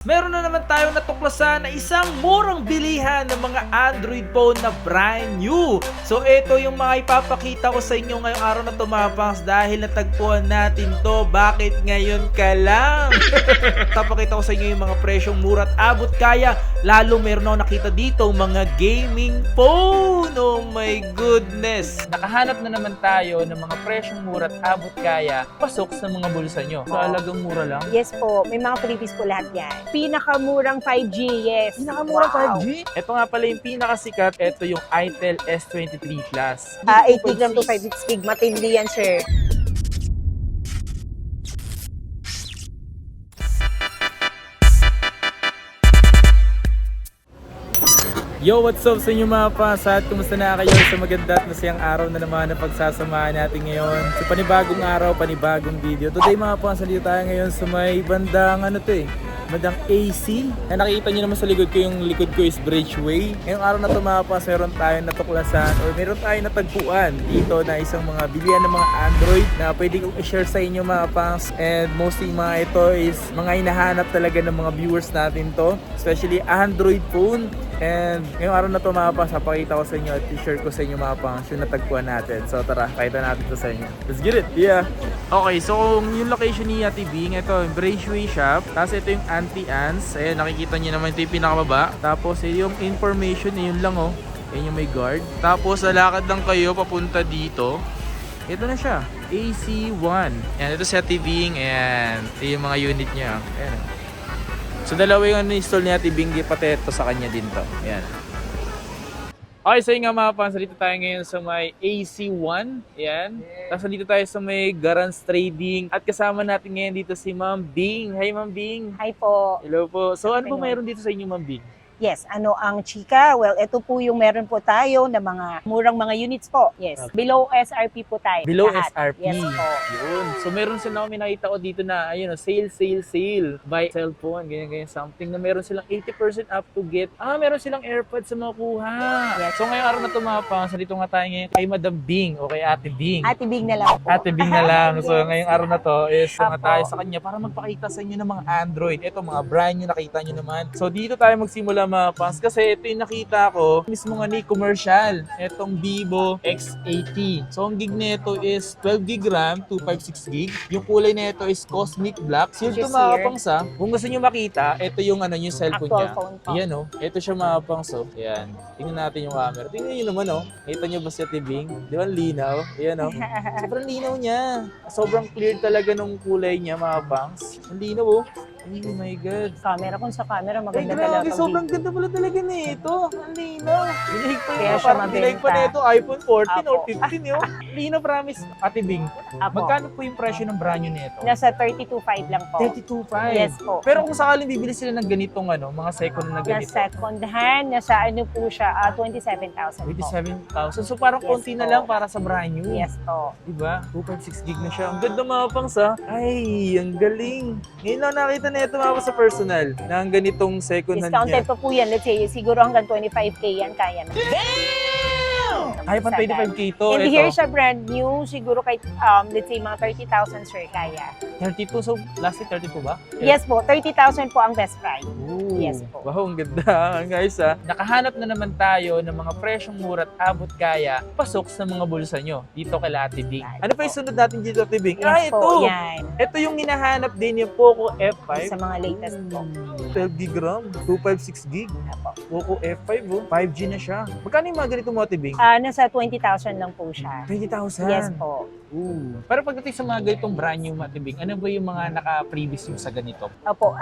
Meron na naman tayong natuklasan na isang murang bilihan ng mga Android phone na brand new. So ito yung mga ipapakita ko sa inyo ngayong araw na tumapangs dahil natagpuan natin to. Bakit ngayon ka lang? Papakita ko sa inyo yung mga presyong mura at abot kaya. Lalo meron ako nakita dito mga gaming phone. Oh my goodness. Nakahanap na naman tayo ng mga presyong mura at abot kaya pasok sa mga bulsa nyo. Sa halagang mura lang. Yes po, may mga freebies po lahat yan. Pinakamurang 5G, yes. Pinakamura Wow. 5G? Ito nga pala yung pinakasikat. Ito yung Itel S23 Plus. 8 gig lang to 5 gig. Matindi yan, sir. Yo, what's up sa inyo mga pasat? Kumusta na kayo sa maganda at masayang araw na naman na pagsasamahan natin ngayon? Sa panibagong araw, panibagong video. Today mga pasat, dito tayo ngayon sa may bandang bandang AC. Na nakikita nyo naman sa likod ko, yung likod ko is Bridgeway. Ngayong araw na ito mga pas, meron tayong natuklasan or meron tayong natagpuan dito na isang mga bilihan ng mga Android na pwede kong i-share sa inyo mga pas. And mostly mga ito is mga hinahanap talaga ng mga viewers natin to. Especially Android phone. And ngayong araw na ito mga pas, napakita ko sa inyo at i-share ko sa inyo mga pas yung natagpuan natin. So tara, pakita natin ito sa inyo. Let's get it! Yeah! Okay, so yung location ni Ate Bing, ito yung Bridgeway Shop. Tapos ito yung anti-ants. Ayan, nakikita nyo naman ito yung pinakababa. Tapos yung information, yun lang oh. Ayan yung may guard. Tapos lalakad lang kayo papunta dito. Ito na siya, AC1. Ayan, ito si Ate Bing. Ayan, ito yung mga unit niya. Ayan. So dalawa yung install ni Ate Bing, pati ito sa kanya din to. Ayan. Okay, so yung nga mga fans, dito tayo ngayon sa may AC1. Ayan. Yes. Tapos dito tayo sa may Garance Trading. At kasama natin ngayon dito si Ma'am Bing. Hi Ma'am Bing. Hi po. Hello po. So ano po mayroon dito sa inyo Ma'am Bing? Yes, ano ang chika? Well, ito po yung meron po tayo na mga murang mga units po. Yes, Okay. Below SRP po tayo. Below lahat. SRP. Yes po. Yun. So meron sila kami nakita ko dito na ayun, sale. Buy cellphone, ganyan something na meron silang 80% up to get. Meron silang AirPods sa makuha. Yes. So ngayong araw na ito mga pang, dito nga tayo ngayon kay Madam Bing o kay Ate Bing. Ate Big na lang po. Ate Bing na lang. So Yes. ngayong araw na to is nga Apo. tayo sa kanya para magpakita sa inyo ng mga Android. Ito mga brand new nakita nyo naman. So dito tayo magsimula mga pangs kasi ito yung nakita ko mismo nga ni commercial. Itong Vivo X80. So ang gig nito is 12 gig RAM, 256 gig. Yung kulay nito is Cosmic Black. So ito Just mga here. pangs kung gusto nyo makita, ito yung yung cellphone Actual niya. phone po. Ayan oh. Ito siya mga pangs oh. Ayan. Tingnan natin yung camera. Tingnan nyo naman oh. Kita nyo ba si Ate Bing? Di ba ang linaw? Ayan oh. Sobrang linaw niya. Sobrang clear talaga nung kulay niya mga pangs. Ang linaw oh. Oh my God. Camera, kung sa camera Ay maganda grabe, talaga. sobrang ganda pala talaga nito. Ang linaw. Dinahig pa Kaya yun. siya Parang dinahig pa mabenta. nito iPhone 14 or Apo. 15 yun. Linaw promise. Ate Bing, Apo. magkano po yung presyo ng brand new nito? Nasa 32.5 lang po. 32.5. Yes po. Pero kung sakaling bibili sila ng ganitong mga second na Na ganito. second hand, nasa ano po siya, 27,000 po. 27,000. So parang Yes konti na po. lang para sa brand new. Yes po. Diba? 2.6 gig na siya. Ang ganda mga pangs ha. Ay, ang galing. Ngayon lang nakita na ito mga sa personal na ang ganitong second hand Discounted niya. pa po yan. Let's say, siguro hanggang 25K yan, kaya na. Ay, pang 25K ito. And Ito. here siya brand new, siguro kahit, let's say, mga 30,000 sir, kaya. 32, so lastly 32 ba? Yes po, 30,000 po ang best price. Ooh, Yes po. wow, ang ganda guys ha. Nakahanap na naman tayo ng mga presyong mura at abot kaya pasok sa mga bulsa nyo dito kay Ate Bing. Ano pa yung sunod natin dito Ate Bing? Yes ito! po, yan. Ito yung hinahanap din yung Poco F5. Sa mga latest po. 12 gig RAM, 256 gig. Apo. Poco F5 oh, 5G na siya. Magkano yung mga ganito mo Ate Bing? Nasa 20,000 lang po siya. 20,000? Yes po. Ooh. Pero pagdating sa mga ganitong brand new Ate Bing, ano ba yung mga naka-previous yung sa ganito? Opo,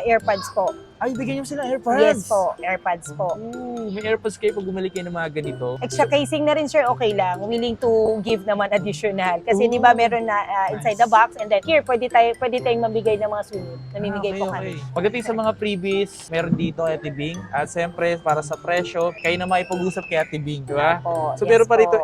AirPods po. Ay, bigyan nyo sila AirPods! Yes po, AirPods po. Ooh, may AirPods kayo pag bumalik kayo ng mga ganito. Extra casing na rin sir, okay lang. Willing to give naman additional. Kasi di ba meron na inside the box and then here, pwede tayong mamigay ng mga sunod. Namimigay po kami. Pagdating sa mga freebies, meron dito Ate Bing. At siyempre, para sa presyo, kayo na maipag-usap kay Ate Bing, di ba? Opo, So yes meron pa po. rito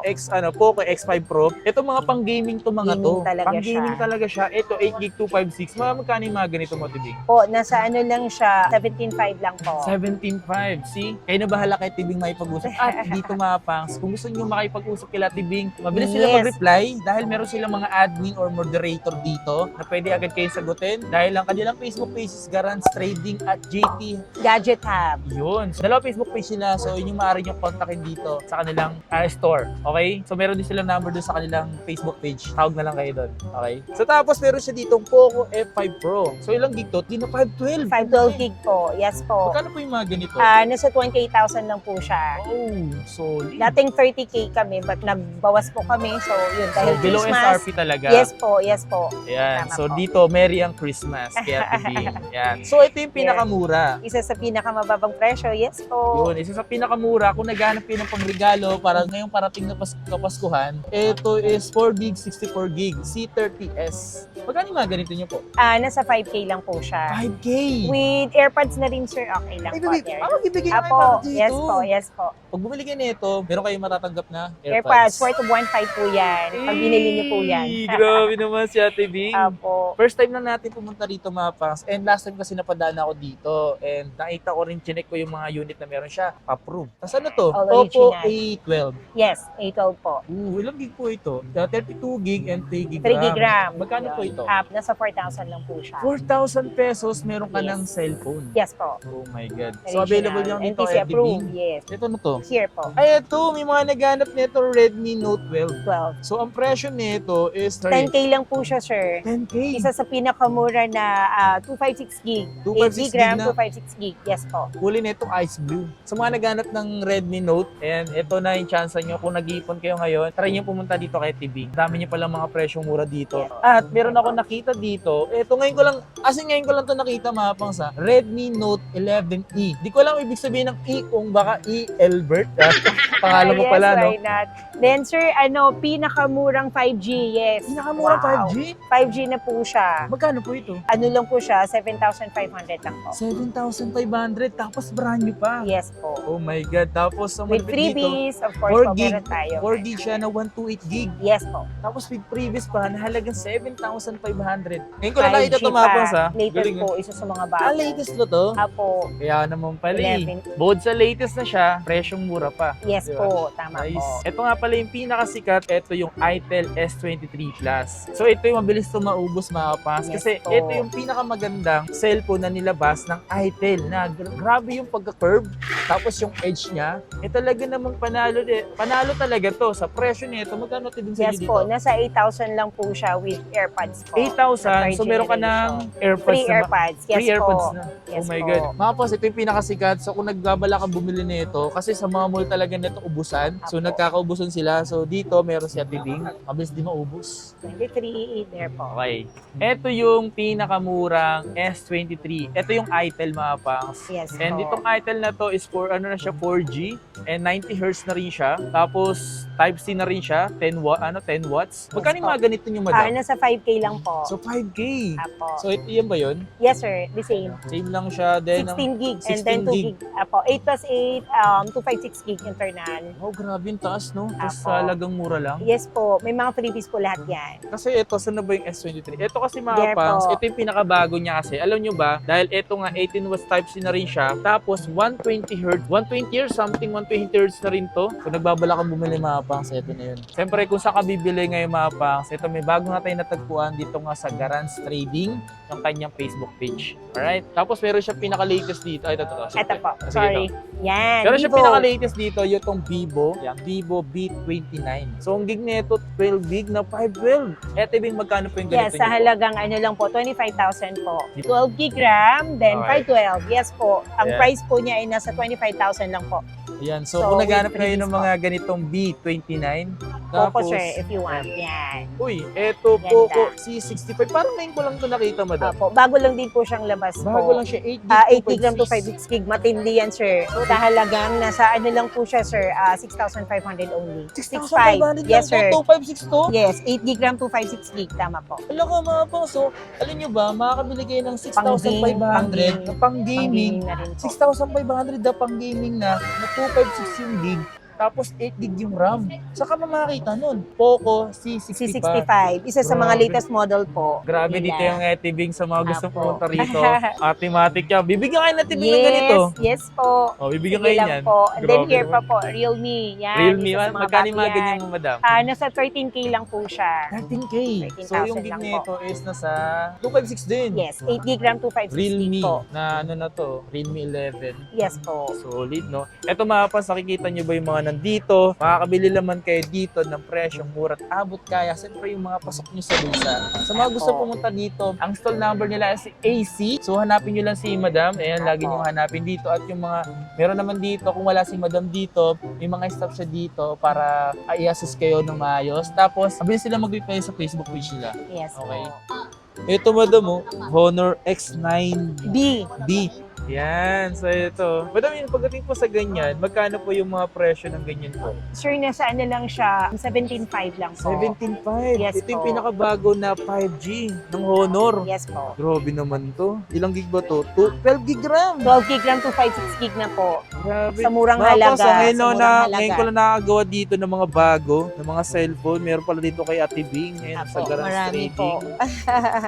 Poco X5 Pro. Ito mga pang pang gaming to mga Gaming to. talaga Pang gaming siya. talaga siya. Ito 8 gig 256. Magkano yung mga ganito mo, Tibing? Po, nasa ano lang siya, 17.5 lang po. 17.5. See? Kayo na bahala kay Tibing makipag-usap. At dito mga pangs, kung gusto niyo makipag-usap kila Tibing, mabilis sila Yes. mag-reply dahil meron silang mga admin or moderator dito na pwede agad kayo sagutin dahil ang kanilang Facebook page is Garance Trading at JT. Gadget Hub. Yun. So, dalawa Facebook page nila. So, yun yung maaari yung kontakin dito sa kanilang store. Okay? So, meron din silang number doon sa kanilang Facebook page. Tawag na lang kayo doon. Okay? So, tapos meron siya ditong Poco F5 Pro. So, ilang gig to? Di na 512. 512 gig po. Yes po. Magkano po yung mga ganito? Nasa 28,000 lang po siya. Oh, solid. Dating 30K kami, but nagbawas po kami. So, yun, So, dahil below Christmas. SRP talaga. Yes po, yes po. Ayan. Tama So, po. dito, Merry ang Christmas. Kaya TV. Ayan. So, ito yung pinakamura. Isa sa pinakamababang presyo, yes po. Yun, isa sa pinakamura. Kung naghanap kayo ng pangregalo para ngayong parating na Kapaskuhan, ito is 4 gig, 64 gig, C30S. Magkano yung mga ganito nyo po? Nasa 5K lang po siya. 5K! With AirPods na rin, sir, okay lang Ay, po. baby, ibigay na Apo, dito. yes po, yes po. Pag bumili kayo nito, meron kayong matatanggap na AirPods, worth of 1.5 po yan. Pag binili niyo po yan. Grabe naman si Ate Bing. Apo. First time lang natin pumunta dito mga pangs. And last time kasi napadaan ako dito. And nakita ko rin, chinek ko yung mga unit na meron siya. Approve. Tapos ano to? All Oppo original. A12. Yes, A12 po. Ilang gig po ito? 32 gig and 3 gig 3 gig RAM. Magkano po ito? Nasa 4,000 lang po siya. 4,000 pesos meron ka Yes. ng cellphone. Yes po. Oh my God. So available yung ito, NTC FDB. approved, yes. Ito na to. Here po, Ay, ito. May mga naghanap nito Redmi Note 12. 12. So ang presyo nito is 10K lang po siya, sir. 10K. Isa sa pinakamura na 256 gig. 256 8 gig RAM, gig na. 256 gig. Yes po. Kulay nito ice blue. Sa mga naghanap ng Redmi Note, and ito na yung chance nyo. Kung nag-iipon kayo ngayon, try nyo pumunta dito kay TV. Dami nyo palang mga presyong mura dito. At meron ako nakita dito. Ito ngayon ko lang to nakita mga pangs ha. Redmi Note 11E. Di ko lang ibig sabihin ng E kung baka E. Albert. Pangalan mo Yes, pala, no? why not? Then, sir, pinakamurang 5G, yes. Pinakamura Wow. 5G? 5G na po siya. Magkano po ito? Ano lang po siya, 7,500 lang po. 7,500 tapos brand new pa. Yes po. Oh my God. Tapos ang With malapit dito, freebies, of course 4 po, gig. meron tayo. 4 gig siya na 128 gig. Yes po. Tapos with previous pa, na halagang 7,500. Ngayon ko lang 5G nakita ito pa. mga pangs ha. Latest Galing, po, isa sa mga ah, bago. latest na to? Apo, Kaya naman pala eh. 11. Bukod sa latest na siya, presyong mura pa. Yes Diba? po, tama Nice. po. Ito nga pala yung pinakasikat, ito yung Itel S23 Plus. So ito yung mabilis ito maubos mga pangs. Yes Kasi po. ito yung pinakamagandang cellphone na nilabas ng Itel na grabe yung pagka-curve. Tapos yung edge niya, talaga namang panalo. Panalo talaga to. Sa presyo nito, magkano din sa Yes dito? po, nasa 8,000 lang po siya with AirPods po. 8,000. So Third meron ka ng generation. AirPods Free na AirPods. Yes free AirPods po. na. Yes Oh my po. God. Mga boss, ito yung pinakasikat. So kung nagbabala ka bumili nito, kasi sa mga mall talaga nito ubusan. So Apo. nagkakaubusan sila. So dito meron siya tibing. Mabilis di maubos. 23 there po. Okay. Ito yung pinakamurang S23. Ito yung Itel mga pangs. Yes And po. itong Itel na to is for ano na siya 4G and 90 Hz na rin siya. Tapos Type-C na rin siya, 10 watts. Magkano yung mga ganito nyo madam? Nasa 5K lang po. So 5K. Apo. So ito yan ba yun? Yes sir, the same. Same lang siya. Then, 16 gig and then 16 2 gig. Apo, 8 plus 8, 256 gig internal. oh, grabe yung taas, no? Tapos Apo. halagang mura lang. Yes po, may mga freebies po lahat yan. Kasi ito, saan na ba yung S23? Ito kasi mga There pangs, po. ito yung pinakabago niya kasi. Alam nyo ba, dahil ito nga 18 watts Type-C na rin siya, tapos 120 Hz, 120 or something, 120 Hz na rin to. Kung nagbabala kang bumili mga pangs, ito na yun. Siyempre, kung saan ka bibili ngayon mga pangs, ito may bago na tayo natagpuan dito nga sa Garance Trading, yung kanyang Facebook page. Alright? Tapos meron siya pinaka-latest dito. Ay, ito. Ito po, Sige, sorry. ito. Yan, Meron siya Vivo. pinaka-latest dito, yung itong Vivo. Yan, Vivo B29. So, ang gig nito, 12 gig na 512. Eto yung magkano po yung ganito Yes, sa niyo po? halagang ano lang po, 25,000 po. 12 gig RAM, then Okay. 512. Yes po. Ang Yeah. price po niya ay nasa 25,000 lang po. Ayan. So, So, kung naghanap with kayo ng previous mga ganitong B29, Poco tapos, sir, if you want. Yan. uy, eto Ganda. Poco C65. Parang ngayon ko lang ito nakita, madam. Apo, bago lang din po siyang labas Bago po. lang siya, 8 gig, 8 gig RAM to 256. 5 gig. Matindi yan, sir. Sa halagang, nasa ano lang po siya, sir, 6,500 only. 6,500 Yes, sir. 2562? Yes, 8 gig RAM to 56 gig. Tama po. Alam ko mga po, so, alam nyo ba, makakabili kayo ng 6,500 na pang gaming. Pang-gaming na rin po. 6,500 na pang gaming na 256 yung gig. Tapos 8 gig yung RAM. Saka makakita nun, Poco C65. C65. Isa sa mga Grabe. latest model po. Grabe nila. dito yung Etibing sa mga gusto Apo. pumunta rito. Automatic yan. Bibigyan kayo ng Etibing ng ganito. Yes po. Oh, bibigyan Sige kayo lang niyan. po. And then Grabe here naman. pa po, Realme. Yan. Realme, isa sa mga magkano yung mga bago ganyan yan. mo, madam? Nasa 13K lang po siya. 13K. 13,000 So yung gig lang nito is nasa 256 din. Yes, 8 gig RAM, 256 Realme gig po. na ano na to, Realme 11. Yes po. Solid, no? Eto mga pas, nakikita nyo ba yung mga nandito? Makakabili naman kayo dito ng presyong mura at abot kaya. Siyempre yung mga pasok nyo sa bulsa. Sa mga gusto Apo. pumunta dito, ang stall number nila is AC. So hanapin nyo lang si Madam. Ayan, lagi Apo. nyo hanapin dito. At yung mga, meron naman dito, kung wala si Madam dito, may mga staff siya dito para i-assist kayo ng maayos. Tapos, mabilis sila mag-reply sa Facebook page nila. Yes Okay. po. Ito Madam, oh, Honor X9 B. B. Yan, so ito. Madam, yun, pagdating po sa ganyan, magkano po yung mga presyo ng ganyan po? Sure, nasa ano lang siya, 17.5 lang po. 17.5. Yes Ito yung po. pinakabago na 5G ng Honor. Yes po. Grabe naman to. Ilang gig ba to? 12 gig RAM. 12 gig RAM, 256 gig na po. Grabe. Sa murang Mga halaga. boss, ngayon, Sa murang halaga. ngayon ko lang nakakagawa dito ng mga bago, ng mga cellphone. Meron pala dito kay Ate Bing. Ngayon sa Apo, Garage marami po. Trading.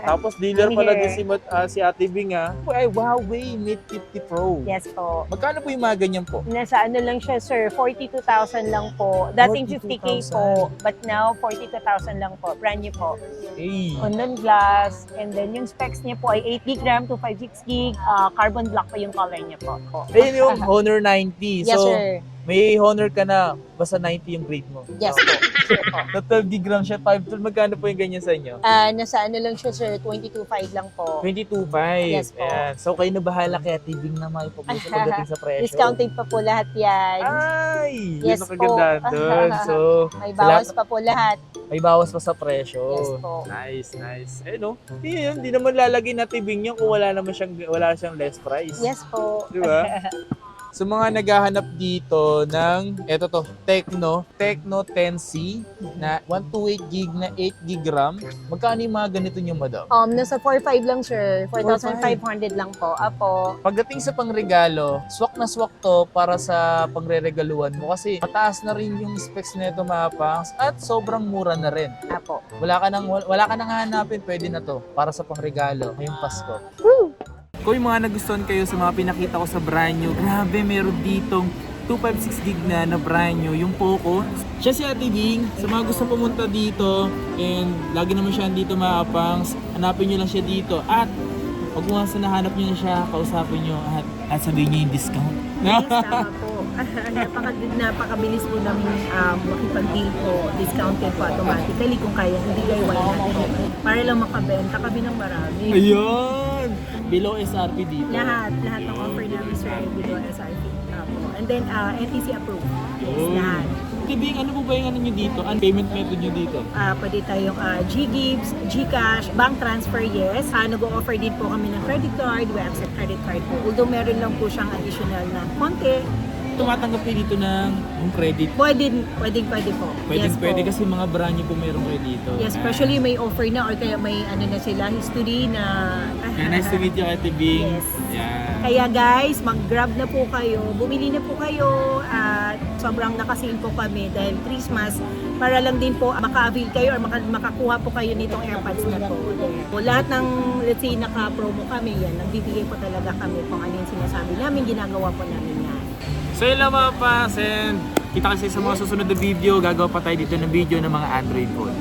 Tapos dealer pala Here. din si Ate Bing ah. Ay, Huawei Mate 50 Pro. Yes po. Magkano po yung mga ganyan po? Nasa ano lang siya, sir, 42,000 lang po. Dating 50K 42,000. po, but now 42,000 lang po. Brand new po. Hey. Condon glass, and then yung specs niya po ay 8 gig RAM, 256 gig, carbon black pa yung color niya po. Ayun yung Honor 90. Yes, So, sir. may Honor ka na, basta 90 yung grade mo. Yes po. Sure po. Na 12 gig RAM siya, 512. Magkano po yung ganyan sa inyo? Nasa ano lang siya, sir, 22.5 lang po. 22.5. Yes po. Ayan. So, kayo na bahala kaya tibing na makipag-usap pagdating sa presyo. Discounted pa po lahat yan. Ay! Yes Yun ang kagandaan po. doon. So, May bawas pa po lahat. may bawas pa sa presyo. Yes po. Nice, nice. Eh no, hindi naman lalagay na tibing yun kung wala siyang less price. Yes po. Di ba? Sa mga naghahanap dito ng, eto to, Tecno 10C na 128 gig na 8 gig RAM, magkano yung mga ganito nyo, madam? Nasa 4.5 lang, sir. 4,500 lang po. Apo. Pagdating sa pangregalo, swak na swak to para sa pangreregaluhan mo kasi mataas na rin yung specs nito mga pangs at sobrang mura na rin. Apo. Wala ka nang hahanapin, pwede na to para sa pangregalo ngayong Pasko. Kung yung mga nagustuhan kayo sa mga pinakita ko sa brand new, grabe meron ditong 256 gig na brand new, yung Poco. Siya si Ate Bing, sa mga gusto pumunta dito, and lagi naman siya dito mga pangs, hanapin nyo lang siya dito. At pag once na nahanap nyo na siya, kausapin nyo at sabihin nyo yung discount. Yes, tama po. Napakabilis po namin makipag-deal po. Discounted po automatically kung kaya hindi kayo natin. Para lang makabenta kami ng marami. Ayun! Below SRP dito. Lahat ng offer namin, sir, below SRP. Apo. And then, NTC approved. Yes, Oh. lahat. Ate Bing, ano po ba yung ano nyo dito? Ang payment method nyo dito? Pwede tayong G-Gives, Gcash, bank transfer, yes. Nag-o-offer din po kami ng credit card, website credit card po. Although meron lang po siyang additional na konti, Tumatanggap kayo dito ng credit. pwede po. Yes Pwede po. kasi mga brand new po meron kayo dito. Yes, especially may offer na or kaya may ano na sila, history na... Yeah, nice to meet you, Ate Bing. Yes. Yeah. Kaya guys, mag-grab na po kayo, bumili na po kayo at sobrang nakasin po kami dahil Christmas para lang din po maka-avail kayo or makakuha po kayo nitong AirPods na po. So, lahat ng, let's say, naka-promo kami yan, nagbibigay po talaga kami kung ano yung sinasabi namin, ginagawa po namin yan. So yun lang mga pas, and kita kasi sa mga susunod na video, gagawa pa tayo dito ng video ng mga Android phone.